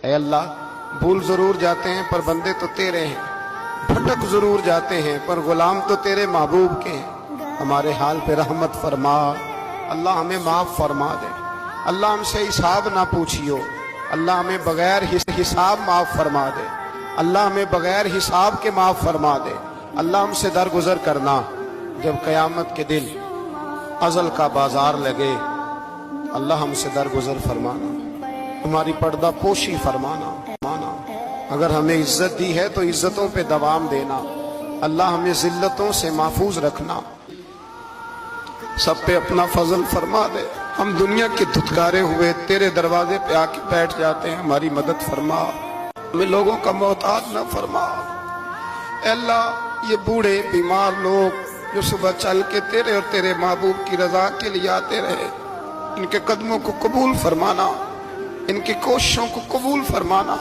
اے اللہ بھول ضرور جاتے ہیں پر بندے تو تیرے ہیں، بھٹک ضرور جاتے ہیں پر غلام تو تیرے محبوب کے ہیں۔ ہمارے حال پہ رحمت فرما، اللہ ہمیں معاف فرما دے، اللہ ہم سے حساب نہ پوچھیو، اللہ ہمیں بغیر حساب معاف فرما دے، اللہ ہمیں بغیر حساب کے معاف فرما دے، اللہ ہم سے درگزر کرنا جب قیامت کے دن ازل کا بازار لگے، اللہ ہم سے درگزر فرمانا، ہماری پردہ پوشی فرمانا، اگر ہمیں عزت دی ہے تو عزتوں پہ دوام دینا، اللہ ہمیں ذلتوں سے محفوظ رکھنا، سب پہ اپنا فضل فرما دے۔ ہم دنیا کے دھتکارے ہوئے تیرے دروازے پہ آ کے بیٹھ جاتے ہیں، ہماری مدد فرما، ہمیں لوگوں کا محتاج نہ فرما۔ اے اللہ یہ بوڑھے بیمار لوگ جو صبح چل کے تیرے اور تیرے محبوب کی رضا کے لیے آتے رہے، ان کے قدموں کو قبول فرمانا، ان کی کوششوں کو قبول فرمانا۔